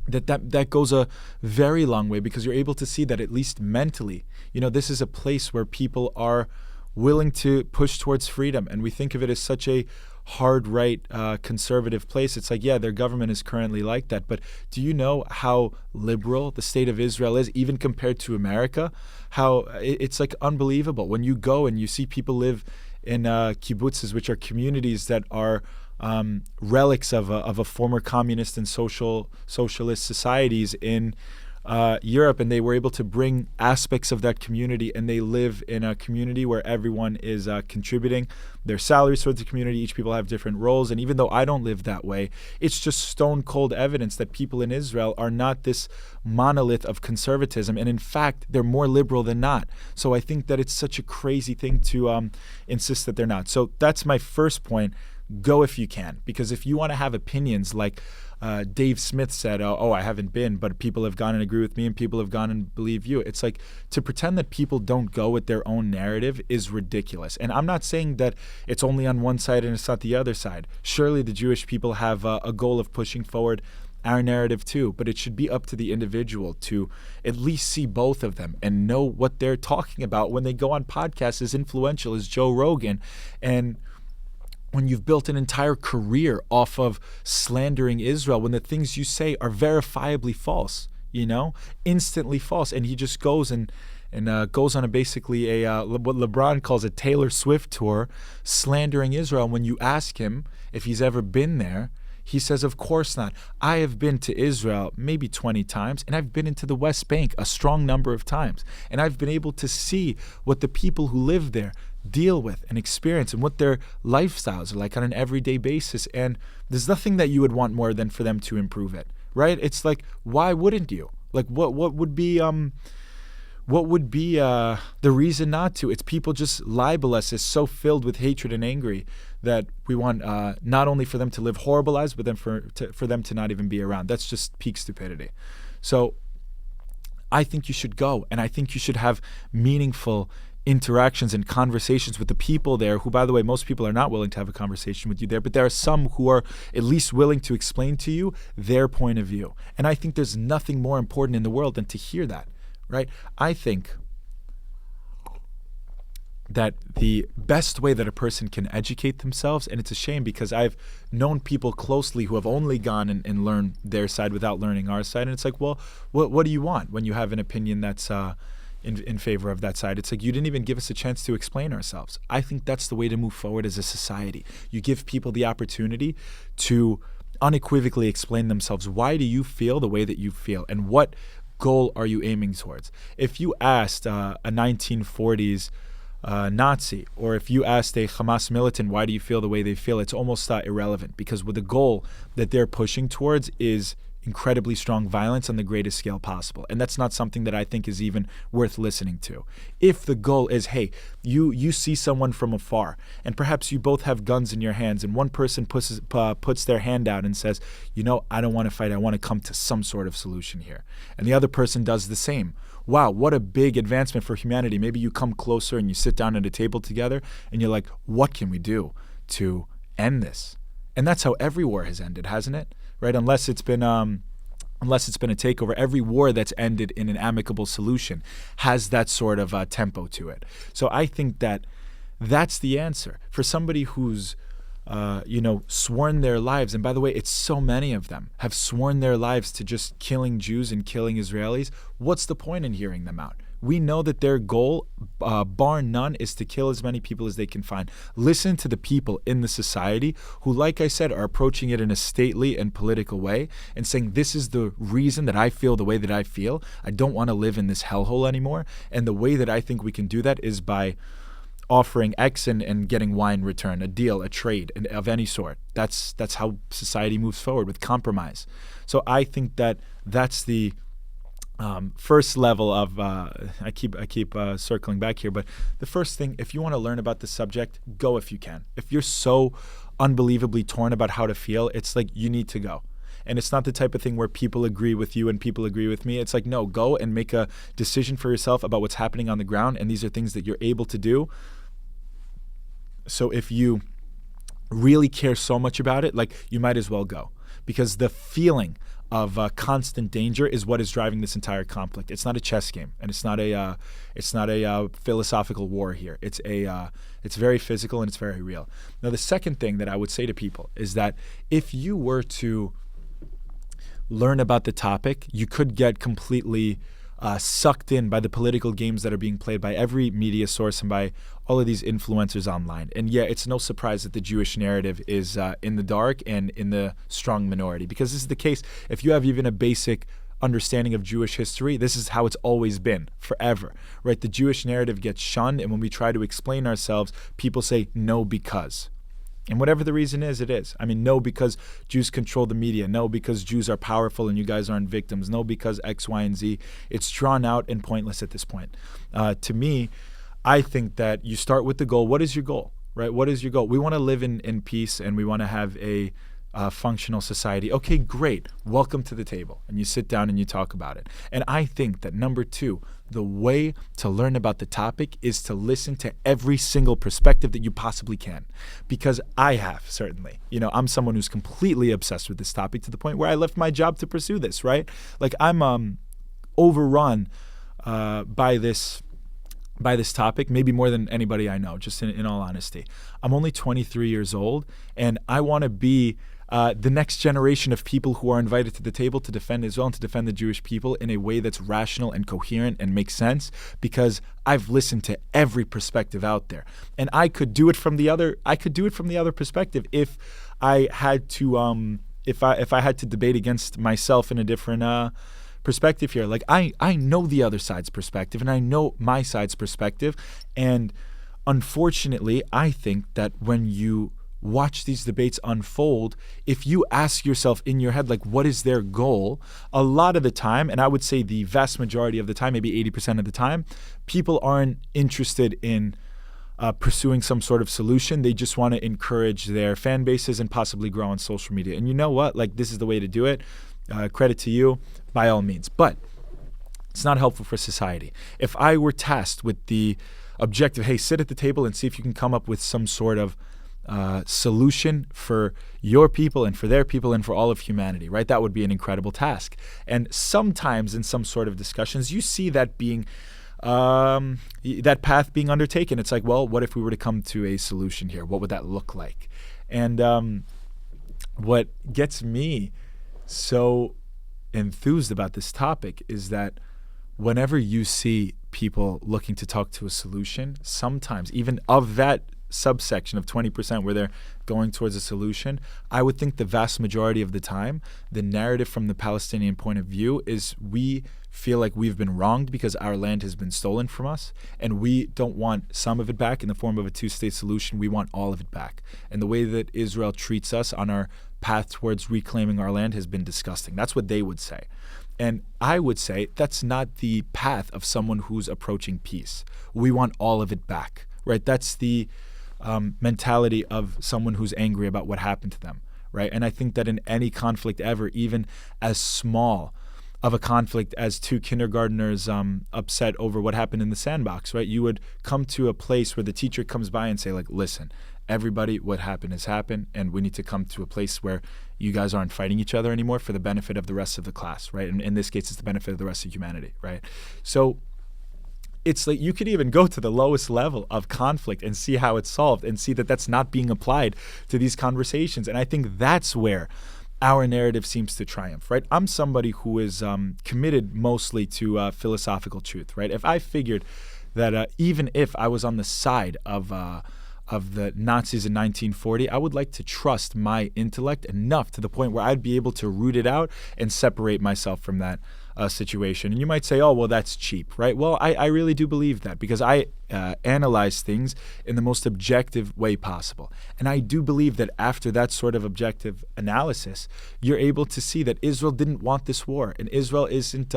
S1: that goes a very long way, because you're able to see that at least mentally, this is a place where people are willing to push towards freedom. And we think of it as such a hard right conservative place. It's like, yeah, their government is currently like that. But do you know how liberal the state of Israel is, even compared to America? How it's like unbelievable. When you go and you see people live in kibbutzes, which are communities that are relics of a former communist and socialist societies in Europe, and they were able to bring aspects of that community, and they live in a community where everyone is contributing their salaries towards the community. Each people have different roles, and even though I don't live that way, it's just stone cold evidence that people in Israel are not this monolith of conservatism, and in fact they're more liberal than not. So I think that it's such a crazy thing to insist that they're not. So that's my first point. Go if you can, because if you want to have opinions like Dave Smith said, oh, I haven't been, but people have gone and agree with me, and people have gone and believe you. It's like, to pretend that people don't go with their own narrative is ridiculous. And I'm not saying that it's only on one side and it's not the other side. Surely the Jewish people have a goal of pushing forward our narrative too, but it should be up to the individual to at least see both of them and know what they're talking about when they go on podcasts as influential as Joe Rogan. And when you've built an entire career off of slandering Israel, when the things you say are verifiably false, instantly false, and he just goes and goes on basically what LeBron calls a Taylor Swift tour, slandering Israel. And when you ask him if he's ever been there, he says, of course not. I have been to Israel maybe 20 times, and I've been into the West Bank a strong number of times. And I've been able to see what the people who live there deal with and experience, and what their lifestyles are like on an everyday basis. And there's nothing that you would want more than for them to improve it, right? It's like, why wouldn't you? Like, what would be the reason not to? It's people just libel us as so filled with hatred and angry that we want not only for them to live horrible lives, but then for them to not even be around. That's just peak stupidity. So I think you should go, and I think you should have meaningful interactions and conversations with the people there, who, by the way, most people are not willing to have a conversation with you there, but there are some who are at least willing to explain to you their point of view. And I think there's nothing more important in the world than to hear that, right? I think that the best way that a person can educate themselves, and it's a shame because I've known people closely who have only gone and learned their side without learning our side. And it's like, well, what do you want when you have an opinion that's in favor of that side? It's like, you didn't even give us a chance to explain ourselves. I think that's the way to move forward as a society. You give people the opportunity to unequivocally explain themselves. Why do you feel the way that you feel? And what goal are you aiming towards? If you asked a 1940s Nazi, or if you asked a Hamas militant, why do you feel the way they feel, it's almost irrelevant, because with the goal that they're pushing towards is incredibly strong violence on the greatest scale possible. And that's not something that I think is even worth listening to. If the goal is, hey, you see someone from afar, and perhaps you both have guns in your hands, and one person puts their hand out and says, I don't want to fight, I want to come to some sort of solution here. And the other person does the same. Wow, what a big advancement for humanity. Maybe you come closer and you sit down at a table together and you're like, what can we do to end this? And that's how every war has ended, hasn't it? Right? Unless it's been a takeover, every war that's ended in an amicable solution has that sort of tempo to it. So I think that that's the answer for somebody who's sworn their lives. And by the way, it's so many of them have sworn their lives to just killing Jews and killing Israelis. What's the point in hearing them out? We know that their goal, bar none, is to kill as many people as they can find. Listen to the people in the society who, like I said, are approaching it in a stately and political way and saying, this is the reason that I feel the way that I feel. I don't want to live in this hellhole anymore. And the way that I think we can do that is by offering X and getting Y in return, a deal, a trade of any sort. That's how society moves forward, with compromise. So I think that that's the first level of, I keep circling back here, but the first thing, if you want to learn about the subject, go if you can. If you're so unbelievably torn about how to feel, it's like you need to go. And it's not the type of thing where people agree with you and people agree with me. It's like, no, go and make a decision for yourself about what's happening on the ground, and these are things that you're able to do. So if you really care so much about it, like, you might as well go, because the feeling of constant danger is what is driving this entire conflict. It's not a chess game, and it's not a philosophical war here. It's very physical and it's very real. Now, the second thing that I would say to people is that if you were to learn about the topic, you could get completely sucked in by the political games that are being played by every media source and by all of these influencers online. And yeah, it's no surprise that the Jewish narrative is in the dark and in the strong minority, because this is the case. If you have even a basic understanding of Jewish history, this is how it's always been forever, right? The Jewish narrative gets shunned, and when we try to explain ourselves, people say no because. And whatever the reason is, it is. I mean, no, because Jews control the media. No, because Jews are powerful and you guys aren't victims. No, because X, Y, and Z. It's drawn out and pointless at this point. To me, I think that you start with the goal. What is your goal, right? What is your goal? We want to live in peace, and we want to have a functional society. Okay, great. Welcome to the table. And you sit down and you talk about it. And I think that number two, the way to learn about the topic is to listen to every single perspective that you possibly can. Because I have, certainly. I'm someone who's completely obsessed with this topic to the point where I left my job to pursue this, right? Like, I'm overrun by this topic, maybe more than anybody I know, just in all honesty. I'm only 23 years old, and I want to be the next generation of people who are invited to the table to defend Israel and to defend the Jewish people in a way that's rational and coherent and makes sense, because I've listened to every perspective out there, and I could do it from the other perspective if I had to if I had to debate against myself in a different perspective here. Like, I know the other side's perspective, and I know my side's perspective, and unfortunately, I think that when you watch these debates unfold, if you ask yourself in your head, like, what is their goal? A lot of the time, and I would say the vast majority of the time, maybe 80% of the time, people aren't interested in pursuing some sort of solution. They just want to encourage their fan bases and possibly grow on social media. And you know what? Like, this is the way to do it. Credit to you, by all means. But it's not helpful for society. If I were tasked with the objective, hey, sit at the table and see if you can come up with some sort of solution for your people and for their people and for all of humanity, right? That would be an incredible task. And sometimes in some sort of discussions, you see that being that path being undertaken. It's like, well, what if we were to come to a solution here? What would that look like? And what gets me so enthused about this topic is that whenever you see people looking to talk to a solution, sometimes even of that subsection of 20% where they're going towards a solution, I would think the vast majority of the time, the narrative from the Palestinian point of view is we feel like we've been wronged because our land has been stolen from us, and we don't want some of it back in the form of a two-state solution. We want all of it back. And the way that Israel treats us on our path towards reclaiming our land has been disgusting. That's what they would say. And I would say that's not the path of someone who's approaching peace. We want all of it back, right? That's the mentality of someone who's angry about what happened to them, right? And I think that in any conflict ever, even as small of a conflict as two kindergartners upset over what happened in the sandbox, right? You would come to a place where the teacher comes by and say, like, listen, everybody, what happened has happened, and we need to come to a place where you guys aren't fighting each other anymore for the benefit of the rest of the class, right? And in this case, it's the benefit of the rest of humanity, right? So it's like you could even go to the lowest level of conflict and see how it's solved and see that that's not being applied to these conversations. And I think that's where our narrative seems to triumph, right? I'm somebody who is committed mostly to philosophical truth, right? If I figured that even if I was on the side of the Nazis in 1940, I would like to trust my intellect enough to the point where I'd be able to root it out and separate myself from that situation. And you might say, oh, well, that's cheap, right? Well, I really do believe that because I analyze things in the most objective way possible. And I do believe that after that sort of objective analysis, you're able to see that Israel didn't want this war. And Israel isn't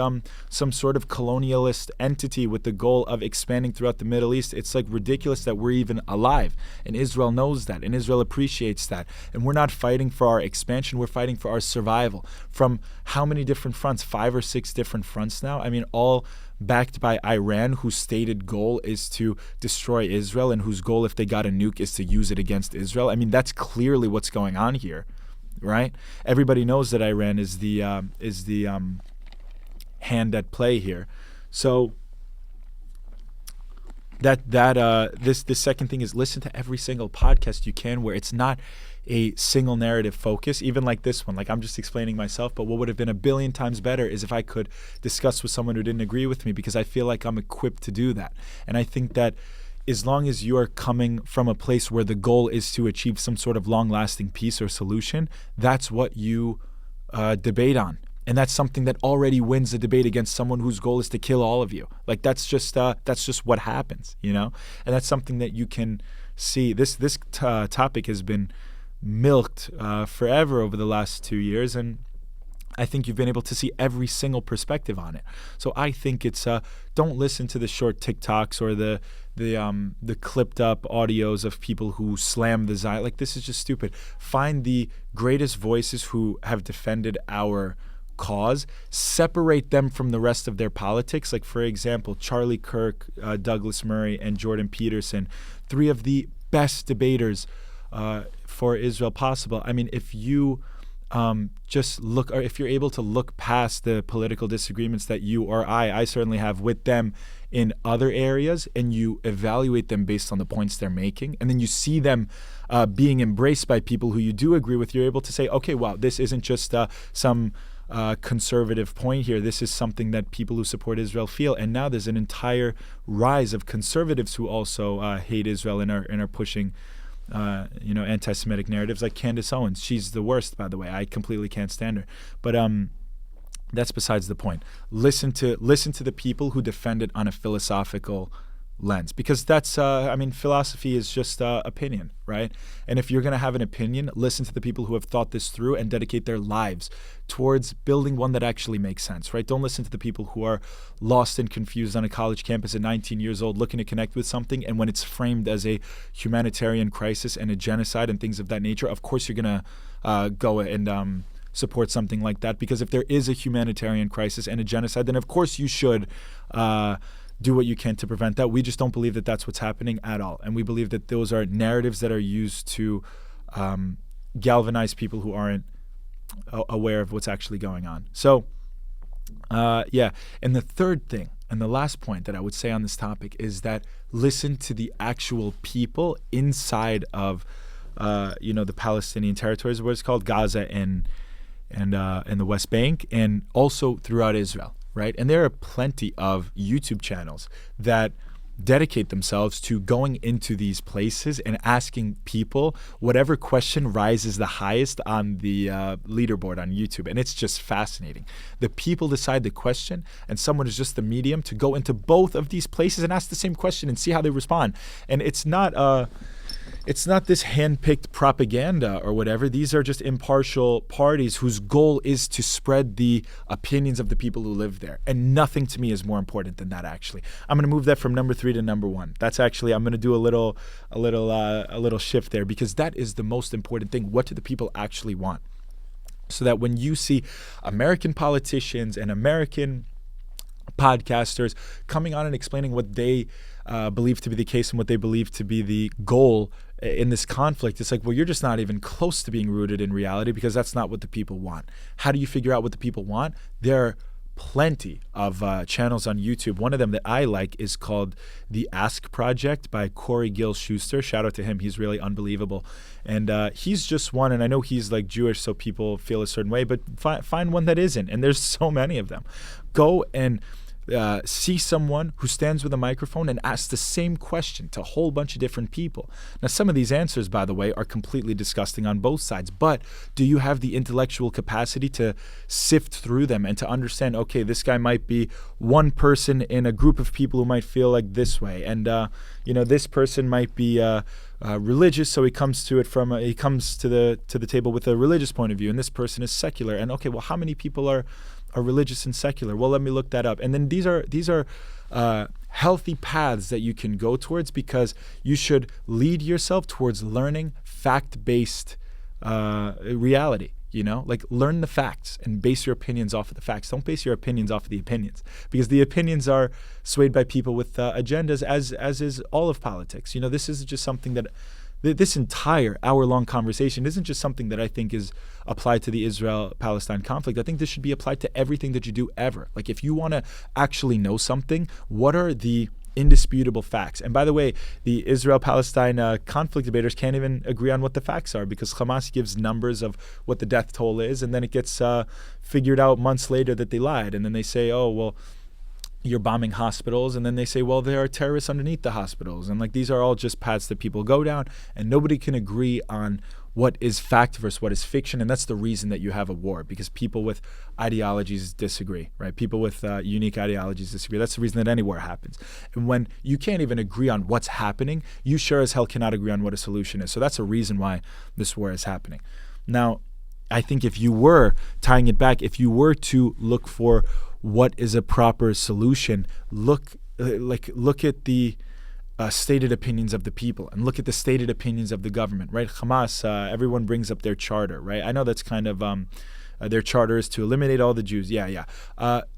S1: some sort of colonialist entity with the goal of expanding throughout the Middle East. It's like ridiculous that we're even alive. And Israel knows that. And Israel appreciates that. And we're not fighting for our expansion. We're fighting for our survival. From how many different fronts? 5 or 6 different fronts now. I mean, all backed by Iran, whose stated goal is to destroy Israel and whose goal, if they got a nuke, is to use it against Israel. I mean, that's clearly what's going on here, right? Everybody knows that Iran is the hand at play here. So this second thing is listen to every single podcast you can where it's not a single narrative focus, even like this one. Like, I'm just explaining myself, but what would have been a billion times better is if I could discuss with someone who didn't agree with me, because I feel like I'm equipped to do that. And I think that as long as you are coming from a place where the goal is to achieve some sort of long-lasting peace or solution, that's what you debate on. And that's something that already wins the debate against someone whose goal is to kill all of you. Like, that's just what happens, you know? And that's something that you can see. This topic has been milked forever over the last 2 years, and I think you've been able to see every single perspective on it. So I think it's don't listen to the short TikToks or the clipped up audios of people who slam the Zion. Like, this is just stupid. Find the greatest voices who have defended our cause, separate them from the rest of their politics. Like, for example, Charlie Kirk, Douglas Murray, and Jordan Peterson, 3 of the best debaters for Israel possible. I mean, if you just look, or if you're able to look past the political disagreements that you or I certainly have with them in other areas, and you evaluate them based on the points they're making, and then you see them being embraced by people who you do agree with, you're able to say, okay, wow, this isn't just some conservative point here. This is something that people who support Israel feel. And now there's an entire rise of conservatives who also hate Israel and are pushing anti-Semitic narratives, like Candace Owens. She's the worst, by the way. I completely can't stand her. But that's besides the point. Listen to the people who defend it on a philosophical lens, because that's philosophy is just opinion, right? And if you're going to have an opinion, listen to the people who have thought this through and dedicate their lives towards building one that actually makes sense, right? Don't listen to the people who are lost and confused on a college campus at 19 years old looking to connect with something, and when it's framed as a humanitarian crisis and a genocide and things of that nature, of course you're going to go and support something like that, because if there is a humanitarian crisis and a genocide, then of course you should do what you can to prevent that. We just don't believe that that's what's happening at all. And we believe that those are narratives that are used to galvanize people who aren't aware of what's actually going on. So, And the third thing And the last point that I would say on this topic is that listen to the actual people inside of, the Palestinian territories, what it's called, Gaza and the West Bank, and also throughout Israel, right? And there are plenty of YouTube channels that dedicate themselves to going into these places and asking people whatever question rises the highest on the leaderboard on YouTube. And it's just fascinating. The people decide the question, and someone is just the medium to go into both of these places and ask the same question and see how they respond. And it's not this hand-picked propaganda or whatever. These are just impartial parties whose goal is to spread the opinions of the people who live there. And nothing to me is more important than that, actually. I'm going to move that from number 3 to number 1. That's actually, I'm going to do a little shift there, because that is the most important thing. What do the people actually want? So that when you see American politicians and American podcasters coming on and explaining what they believe to be the case and what they believe to be the goal in this conflict, it's like, well, you're just not even close to being rooted in reality, because that's not what the people want. How do you figure out what the people want? There are plenty of channels on YouTube. One of them that I like is called The Ask Project by Corey Gill Schuster. Shout out to him. He's really unbelievable. And he's just one, and I know he's like Jewish, so people feel a certain way, but find one that isn't. And there's so many of them. Go and see someone who stands with a microphone and asks the same question to a whole bunch of different people. Now, some of these answers, by the way, are completely disgusting on both sides, but do you have the intellectual capacity to sift through them and to understand, okay, this guy might be one person in a group of people who might feel like this way, and this person might be religious, so he comes to the table with a religious point of view, and this person is secular. And okay, well, how many people are religious and secular? Well, let me look that up. And then these are healthy paths that you can go towards, because you should lead yourself towards learning fact-based reality. Like, learn the facts and base your opinions off of the facts. Don't base your opinions off of the opinions, because the opinions are swayed by people with agendas, as is all of politics. This is just something that this entire hour-long conversation isn't just something that I think is applied to the Israel-Palestine conflict. I think this should be applied to everything that you do ever. Like, if you want to actually know something, what are the indisputable facts? And by the way, the Israel-Palestine conflict debaters can't even agree on what the facts are, because Hamas gives numbers of what the death toll is, and then it gets figured out months later that they lied. And then they say, oh, well, you're bombing hospitals, and then they say, well, there are terrorists underneath the hospitals. And like, these are all just paths that people go down, and nobody can agree on what is fact versus what is fiction. And that's the reason that you have a war, because people with ideologies disagree, right? People with unique ideologies disagree. That's the reason that any war happens. And when you can't even agree on what's happening, you sure as hell cannot agree on what a solution is. So that's a reason why this war is happening. Now, I think if you were tying it back, if you were to look for what is a proper solution, look at the stated opinions of the people, and look at the stated opinions of the government, right? Hamas, everyone brings up their charter, right? I know that's kind of their charter is to eliminate all the Jews. Yeah.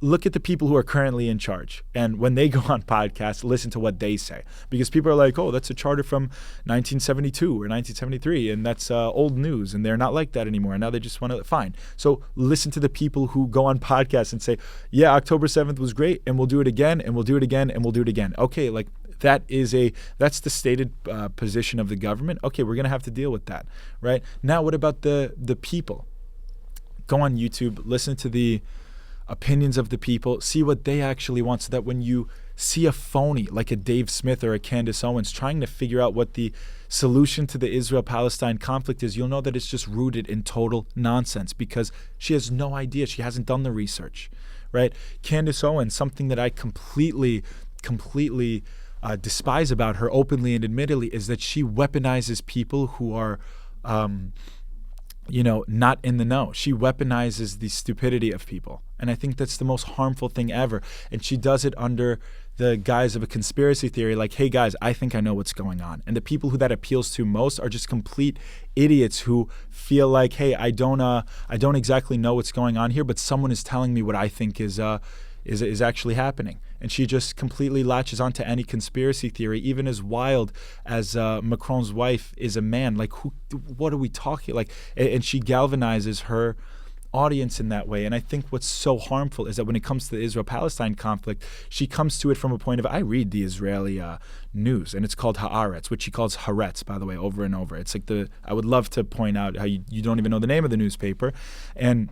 S1: Look at the people who are currently in charge, and when they go on podcasts, listen to what they say, because people are like, oh, that's a charter from 1972 or 1973, and that's old news, and they're not like that anymore, and now they just want to, fine. So listen to the people who go on podcasts and say, yeah, October 7th was great, and we'll do it again, and we'll do it again, and we'll do it again. Okay, like, that's the stated position of the government. Okay, we're going to have to deal with that, right? Now, what about the people? Go on YouTube, listen to the opinions of the people, see what they actually want, so that when you see a phony like a Dave Smith or a Candace Owens trying to figure out what the solution to the Israel-Palestine conflict is, you'll know that it's just rooted in total nonsense, because she has no idea. She hasn't done the research, right? Candace Owens, something that I completely despise about her openly and admittedly, is that she weaponizes people who are not in the know. She weaponizes the stupidity of people. And I think that's the most harmful thing ever. And she does it under the guise of a conspiracy theory, like, hey guys, I think I know what's going on. And the people who that appeals to most are just complete idiots who feel like, hey, I don't exactly know what's going on here, but someone is telling me what I think is actually happening. And she just completely latches onto any conspiracy theory, even as wild as Macron's wife is a man. Like, what are we talking? Like, and she galvanizes her audience in that way. And I think what's so harmful is that when it comes to the Israel-Palestine conflict, she comes to it from a point of, I read the Israeli news, and it's called Haaretz, which she calls Haaretz, by the way, over and over. It's like I would love to point out how you don't even know the name of the newspaper. And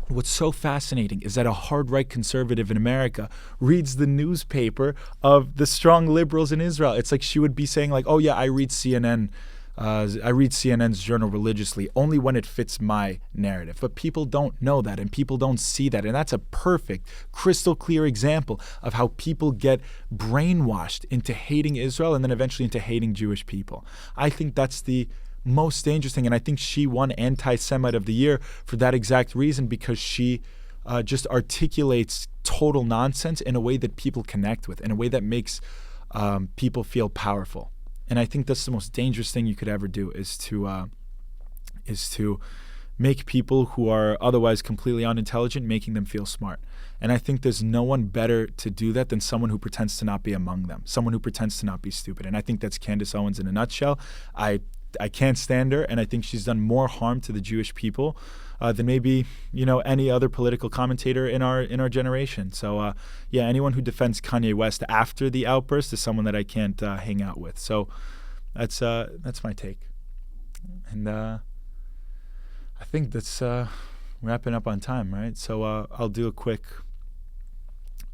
S1: what's so fascinating is that a hard right conservative in America reads the newspaper of the strong liberals in Israel. It's like she would be saying, like, oh yeah, I read CNN. I read CNN's journal religiously only when it fits my narrative. But people don't know that, and people don't see that. And that's a perfect, crystal clear example of how people get brainwashed into hating Israel and then eventually into hating Jewish people. I think that's the most dangerous thing. And I think she won Anti-Semite of the Year for that exact reason, because she just articulates total nonsense in a way that people connect with, in a way that makes people feel powerful. And I think that's the most dangerous thing you could ever do, is to make people who are otherwise completely unintelligent, making them feel smart. And I think there's no one better to do that than someone who pretends to not be among them, someone who pretends to not be stupid. And I think that's Candace Owens in a nutshell. I can't stand her, and I think she's done more harm to the Jewish people than maybe any other political commentator in our generation. So yeah, anyone who defends Kanye West after the outburst is someone that I can't hang out with. So that's my take, and I think that's wrapping up on time, right? So I'll do a quick.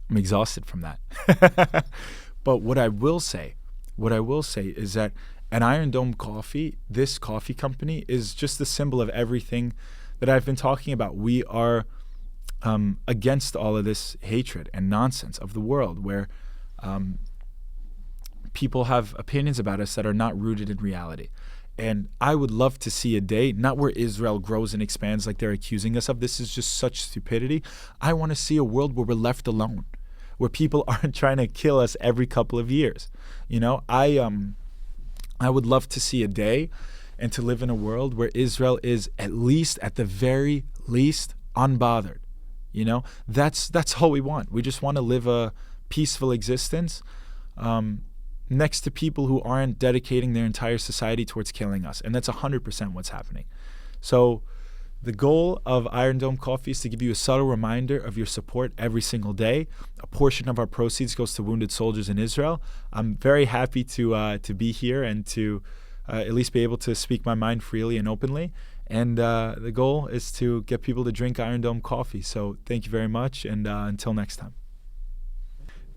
S1: I'm exhausted from that, but what I will say is that at Iron Dome Coffee, this coffee company is just the symbol of everything that I've been talking about. We are against all of this hatred and nonsense of the world, where people have opinions about us that are not rooted in reality. And I would love to see a day, not where Israel grows and expands like they're accusing us of. This is just such stupidity. I want to see a world where we're left alone, where people aren't trying to kill us every couple of years. I would love to see a day and to live in a world where Israel is, at least, at the very least, unbothered. That's all we want. We just want to live a peaceful existence next to people who aren't dedicating their entire society towards killing us. And that's 100% what's happening. So the goal of Iron Dome Coffee is to give you a subtle reminder of your support every single day. A portion of our proceeds goes to wounded soldiers in Israel. I'm very happy to be here and to at least be able to speak my mind freely and openly. And the goal is to get people to drink Iron Dome Coffee. So thank you very much, and until next time.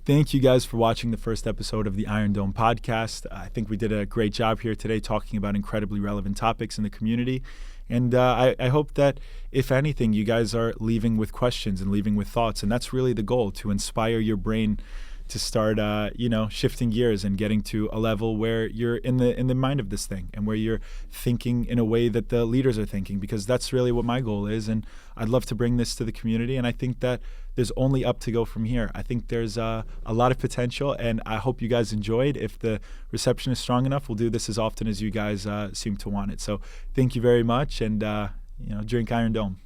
S1: Thank you guys for watching the first episode of the Iron Dome podcast. I think we did a great job here today talking about incredibly relevant topics in the community. And I hope that, if anything, you guys are leaving with questions and leaving with thoughts. And that's really the goal, to inspire your brain to start, shifting gears and getting to a level where you're in the mind of this thing, and where you're thinking in a way that the leaders are thinking, because that's really what my goal is. And I'd love to bring this to the community. And I think that there's only up to go from here. I think there's a lot of potential, and I hope you guys enjoyed. If the reception is strong enough, we'll do this as often as you guys seem to want it. So thank you very much, and drink Iron Dome.